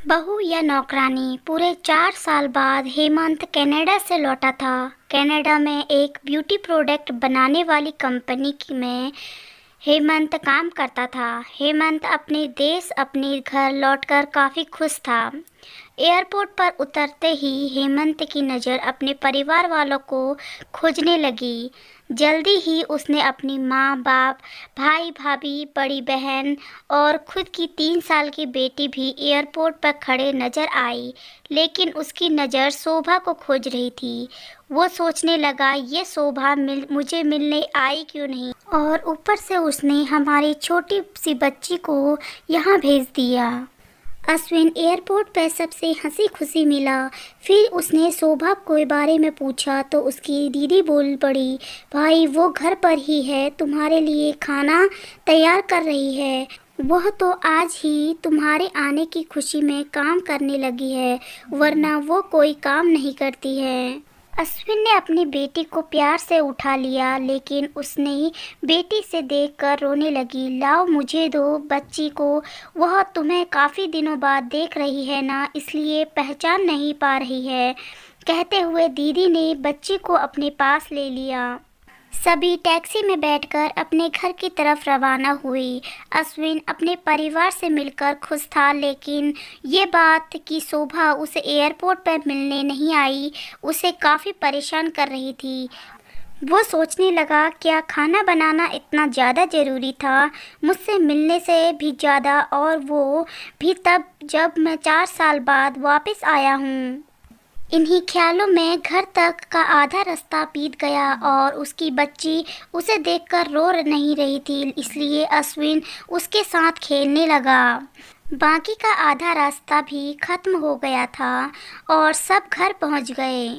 बहू या नौकरानी। पूरे 4 साल बाद हेमंत कनाडा से लौटा था। कनाडा में एक ब्यूटी प्रोडक्ट बनाने वाली कंपनी में हेमंत काम करता था। हेमंत अपने देश अपने घर लौटकर काफ़ी खुश था। एयरपोर्ट पर उतरते ही हेमंत की नज़र अपने परिवार वालों को खोजने लगी। जल्दी ही उसने अपनी माँ बाप, भाई भाभी, बड़ी बहन और खुद की 3 साल की बेटी भी एयरपोर्ट पर खड़े नजर आई। लेकिन उसकी नज़र शोभा को खोज रही थी। वो सोचने लगा, ये शोभा मुझे मिलने आई क्यों नहीं, और ऊपर से उसने हमारी छोटी सी बच्ची को यहाँ भेज दिया। अश्विन एयरपोर्ट पर सबसे हंसी खुशी मिला। फिर उसने शोभा के बारे में पूछा तो उसकी दीदी बोल पड़ी, भाई वो घर पर ही है, तुम्हारे लिए खाना तैयार कर रही है। वह तो आज ही तुम्हारे आने की खुशी में काम करने लगी है, वरना वो कोई काम नहीं करती है। अश्विन ने अपनी बेटी को प्यार से उठा लिया, लेकिन उसने बेटी से देखकर रोने लगी। लाओ मुझे दो बच्ची को, वह तुम्हें काफ़ी दिनों बाद देख रही है ना, इसलिए पहचान नहीं पा रही है। कहते हुए दीदी ने बच्ची को अपने पास ले लिया। सभी टैक्सी में बैठकर अपने घर की तरफ रवाना हुई। अश्विन अपने परिवार से मिलकर खुश था, लेकिन ये बात कि शोभा उसे एयरपोर्ट पर मिलने नहीं आई उसे काफ़ी परेशान कर रही थी। वो सोचने लगा, क्या खाना बनाना इतना ज़्यादा ज़रूरी था, मुझसे मिलने से भी ज़्यादा, और वो भी तब जब मैं 4 साल बाद वापस आया हूँ। इन्हीं ख्यालों में घर तक का आधा रास्ता बीत गया और उसकी बच्ची उसे देखकर रो नहीं रही थी, इसलिए अश्विन उसके साथ खेलने लगा। बाकी का आधा रास्ता भी खत्म हो गया था और सब घर पहुंच गए।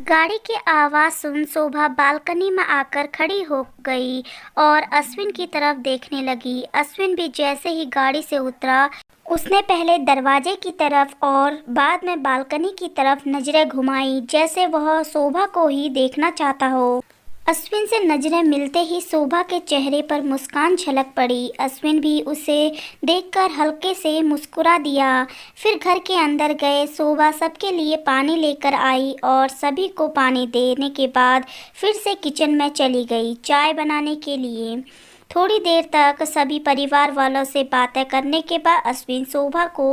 गाड़ी की आवाज़ सुन शोभा बालकनी में आकर खड़ी हो गई और अश्विन की तरफ देखने लगी। अश्विन भी जैसे ही गाड़ी से उतरा, उसने पहले दरवाजे की तरफ और बाद में बालकनी की तरफ नजरें घुमाई, जैसे वह शोभा को ही देखना चाहता हो। अश्विन से नजरें मिलते ही शोभा के चेहरे पर मुस्कान झलक पड़ी। अश्विन भी उसे देखकर हल्के से मुस्कुरा दिया। फिर घर के अंदर गए। शोभा सबके लिए पानी लेकर आई और सभी को पानी देने के बाद फिर से किचन में चली गई चाय बनाने के लिए। थोड़ी देर तक सभी परिवार वालों से बातें करने के बाद अश्विन शोभा को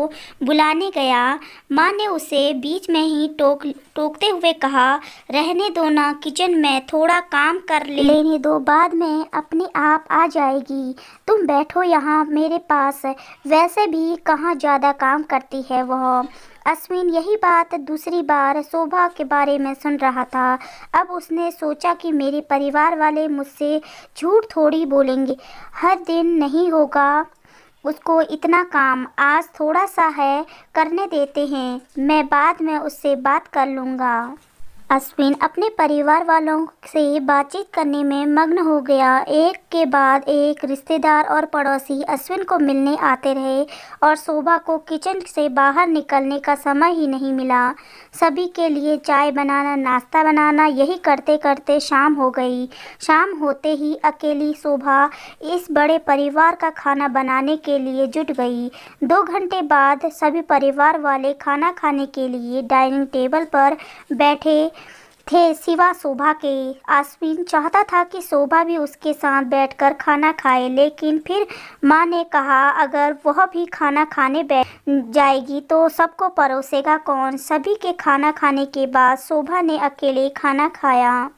बुलाने गया। माँ ने उसे बीच में ही टोकते हुए कहा, रहने दो ना, किचन में थोड़ा काम कर लेने दो, बाद में अपने आप आ जाएगी। तुम बैठो यहाँ मेरे पास, वैसे भी कहाँ ज़्यादा काम करती है वह। अश्विन यही बात दूसरी बार शोभा के बारे में सुन रहा था। अब उसने सोचा कि मेरे परिवार वाले मुझसे झूठ थोड़ी बोलेंगे, हर दिन नहीं होगा उसको इतना काम, आज थोड़ा सा है, करने देते हैं, मैं बाद में उससे बात कर लूँगा। अश्विन अपने परिवार वालों से बातचीत करने में मग्न हो गया। एक के बाद एक रिश्तेदार और पड़ोसी अश्विन को मिलने आते रहे और शोभा को किचन से बाहर निकलने का समय ही नहीं मिला। सभी के लिए चाय बनाना, नाश्ता बनाना, यही करते करते शाम हो गई। शाम होते ही अकेली शोभा इस बड़े परिवार का खाना बनाने के लिए जुट गई। 2 घंटे बाद सभी परिवार वाले खाना खाने के लिए डाइनिंग टेबल पर बैठे थे, सिवा शोभा के। अश्विन चाहता था कि शोभा भी उसके साथ बैठकर खाना खाए, लेकिन फिर माँ ने कहा, अगर वह भी खाना खाने बैठ जाएगी तो सबको परोसेगा कौन। सभी के खाना खाने के बाद शोभा ने अकेले खाना खाया।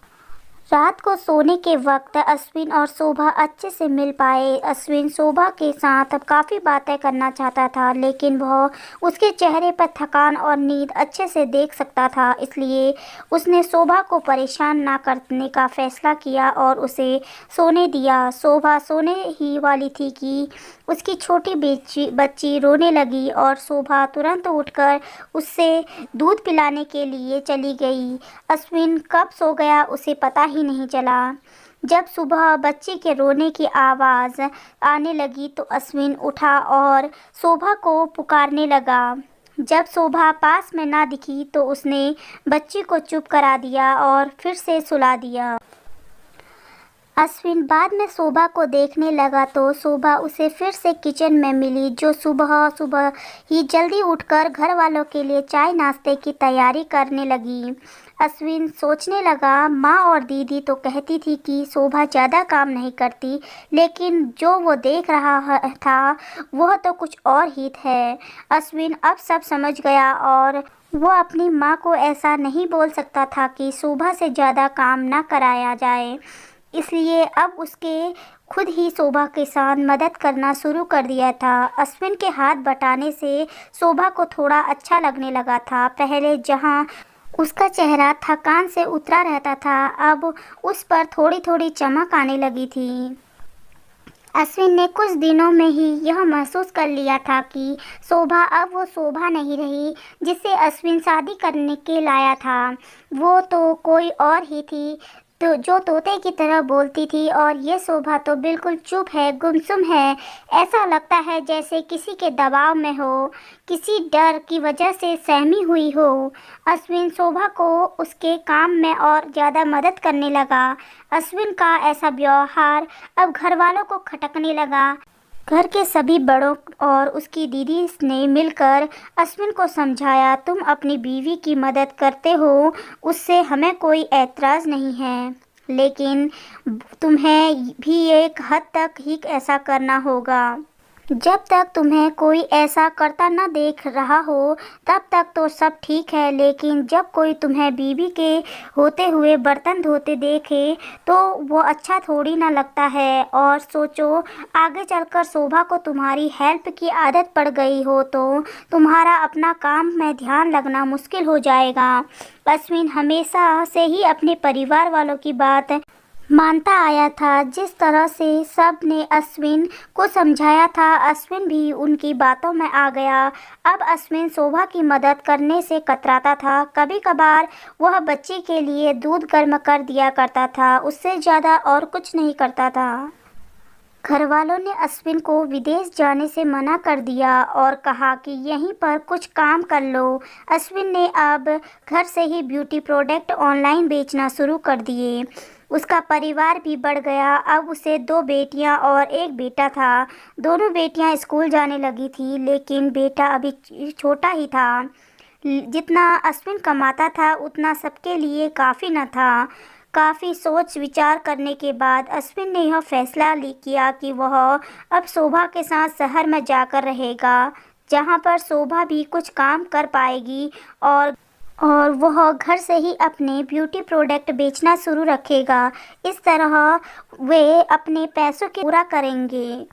रात को सोने के वक्त अश्विन और शोभा अच्छे से मिल पाए। अश्विन शोभा के साथ अब काफ़ी बातें करना चाहता था, लेकिन वह उसके चेहरे पर थकान और नींद अच्छे से देख सकता था, इसलिए उसने शोभा को परेशान ना करने का फैसला किया और उसे सोने दिया। शोभा सोने ही वाली थी कि उसकी छोटी बच्ची रोने लगी और शोभा तुरंत उठकर उससे दूध पिलाने के लिए चली गई। अश्विन कब सो गया उसे पता ही नहीं चला। जब सुबह बच्चे के रोने की आवाज़ आने लगी तो अश्विन उठा और शोभा को पुकारने लगा। जब शोभा पास में ना दिखी तो उसने बच्ची को चुप करा दिया और फिर से सुला दिया। अश्विन बाद में शोभा को देखने लगा तो शोभा उसे फिर से किचन में मिली, जो सुबह सुबह ही जल्दी उठकर घर वालों के लिए चाय नाश्ते की तैयारी करने लगी। अश्विन सोचने लगा, माँ और दीदी तो कहती थी कि शोभा ज़्यादा काम नहीं करती, लेकिन जो वो देख रहा था वह तो कुछ और ही है। अश्विन अब सब समझ गया और वो अपनी माँ को ऐसा नहीं बोल सकता था कि शोभा से ज़्यादा काम ना कराया जाए। इसलिए अब उसके खुद ही शोभा के साथ मदद करना शुरू कर दिया था। अश्विन के हाथ बटाने से शोभा को थोड़ा अच्छा लगने लगा था। पहले जहाँ उसका चेहरा थकान से उतरा रहता था, अब उस पर थोड़ी थोड़ी चमक आने लगी थी। अश्विन ने कुछ दिनों में ही यह महसूस कर लिया था कि शोभा अब वो शोभा नहीं रही जिसे अश्विन शादी करने के लाया था। वो तो कोई और ही थी, तो जो तोते की तरह बोलती थी, और ये शोभा तो बिल्कुल चुप है, गुमसुम है। ऐसा लगता है जैसे किसी के दबाव में हो, किसी डर की वजह से सहमी हुई हो। अश्विन शोभा को उसके काम में और ज़्यादा मदद करने लगा। अश्विन का ऐसा व्यवहार अब घर वालों को खटकने लगा। घर के सभी बड़ों और उसकी दीदी ने मिलकर अश्विन को समझाया, तुम अपनी बीवी की मदद करते हो, उससे हमें कोई ऐतराज़ नहीं है, लेकिन तुम्हें भी एक हद तक ही ऐसा करना होगा। जब तक तुम्हें कोई ऐसा करता न देख रहा हो तब तक तो सब ठीक है, लेकिन जब कोई तुम्हें बीवी के होते हुए बर्तन धोते देखे तो वो अच्छा थोड़ी ना लगता है। और सोचो, आगे चलकर शोभा को तुम्हारी हेल्प की आदत पड़ गई हो तो तुम्हारा अपना काम में ध्यान लगना मुश्किल हो जाएगा। अश्विन हमेशा से ही अपने परिवार वालों की बात मानता आया था। जिस तरह से सब ने अश्विन को समझाया था, अश्विन भी उनकी बातों में आ गया। अब अश्विन शोभा की मदद करने से कतराता था। कभी कभार वह बच्ची के लिए दूध गर्म कर दिया करता था, उससे ज़्यादा और कुछ नहीं करता था। घर वालों ने अश्विन को विदेश जाने से मना कर दिया और कहा कि यहीं पर कुछ काम कर लो। अश्विन ने अब घर से ही ब्यूटी प्रोडक्ट ऑनलाइन बेचना शुरू कर दिए। उसका परिवार भी बढ़ गया। अब उसे 2 बेटियां और 1 बेटा था। दोनों बेटियां स्कूल जाने लगी थी, लेकिन बेटा अभी छोटा ही था। जितना अश्विन कमाता था उतना सबके लिए काफ़ी न था। काफ़ी सोच विचार करने के बाद अश्विन ने यह फैसला किया कि वह अब शोभा के साथ शहर में जाकर रहेगा, जहां पर शोभा भी कुछ काम कर पाएगी और वह घर से ही अपने ब्यूटी प्रोडक्ट बेचना शुरू रखेगा। इस तरह वे अपने पैसों के पूरा करेंगे।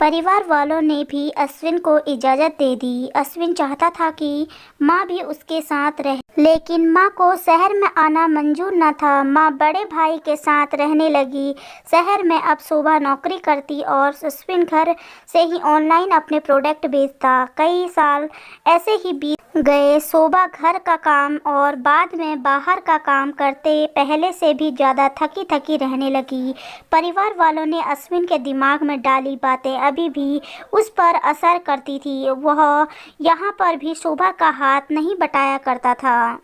परिवार वालों ने भी अश्विन को इजाज़त दे दी। अश्विन चाहता था कि माँ भी उसके साथ रहे, लेकिन माँ को शहर में आना मंजूर न था। माँ बड़े भाई के साथ रहने लगी। शहर में अब शोभा नौकरी करती और अश्विन घर से ही ऑनलाइन अपने प्रोडक्ट बेचता। कई साल ऐसे ही बीत गए। शोभा घर का काम और बाद में बाहर का काम करते पहले से भी ज़्यादा थकी थकी रहने लगी। परिवार वालों ने अश्विन के दिमाग में डाली बातें अभी भी उस पर असर करती थी। वह यहाँ पर भी शोभा का हाथ नहीं बटाया करता था।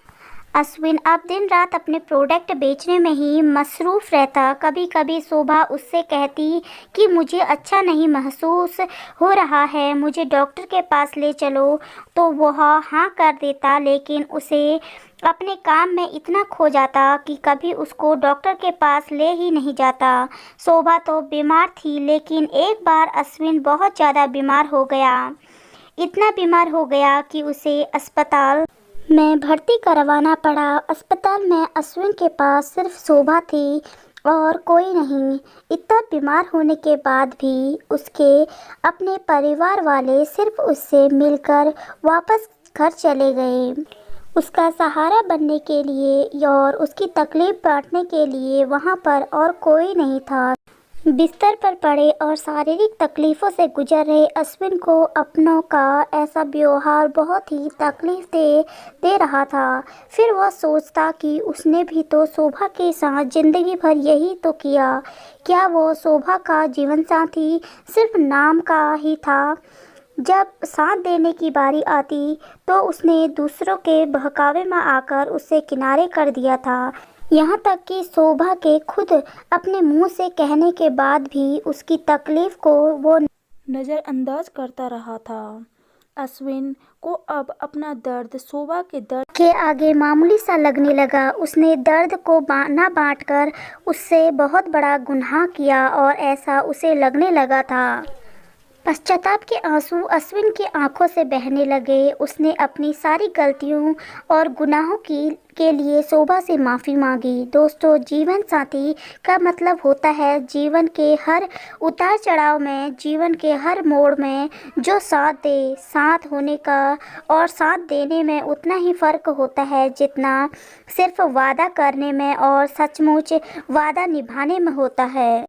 अश्विन अब दिन रात अपने प्रोडक्ट बेचने में ही मसरूफ़ रहता। कभी कभी शोभा उससे कहती कि मुझे अच्छा नहीं महसूस हो रहा है, मुझे डॉक्टर के पास ले चलो, तो वह हाँ कर देता, लेकिन उसे अपने काम में इतना खो जाता कि कभी उसको डॉक्टर के पास ले ही नहीं जाता। शोभा तो बीमार थी, लेकिन एक बार अश्विन बहुत ज़्यादा बीमार हो गया। इतना बीमार हो गया कि उसे अस्पताल में भर्ती करवाना पड़ा। अस्पताल में अश्विन के पास सिर्फ शोभा थी और कोई नहीं। इतना बीमार होने के बाद भी उसके अपने परिवार वाले सिर्फ उससे मिलकर वापस घर चले गए। उसका सहारा बनने के लिए और उसकी तकलीफ बांटने के लिए वहाँ पर और कोई नहीं था। बिस्तर पर पड़े और शारीरिक तकलीफ़ों से गुजर रहे अश्विन को अपनों का ऐसा व्यवहार बहुत ही तकलीफ दे रहा था। फिर वह सोचता कि उसने भी तो शोभा के साथ ज़िंदगी भर यही तो किया। क्या वो शोभा का जीवन साथी सिर्फ नाम का ही था? जब साथ देने की बारी आती तो उसने दूसरों के बहकावे में आकर उसे किनारे कर दिया था। यहाँ तक कि शोभा के खुद अपने मुंह से कहने के बाद भी उसकी तकलीफ को वो नज़रअंदाज करता रहा था। अश्विन को अब अपना दर्द शोभा के दर्द के आगे मामूली सा लगने लगा। उसने दर्द को ना बांटकर उससे बहुत बड़ा गुनाह किया और ऐसा उसे लगने लगा था। पश्चाताप के आंसू अश्विन की आंखों से बहने लगे। उसने अपनी सारी गलतियों और गुनाहों के लिए शोभा से माफ़ी मांगी। दोस्तों, जीवन साथी का मतलब होता है जीवन के हर उतार चढ़ाव में, जीवन के हर मोड़ में जो साथ दे। साथ होने का और साथ देने में उतना ही फ़र्क होता है जितना सिर्फ वादा करने में और सचमुच वादा निभाने में होता है।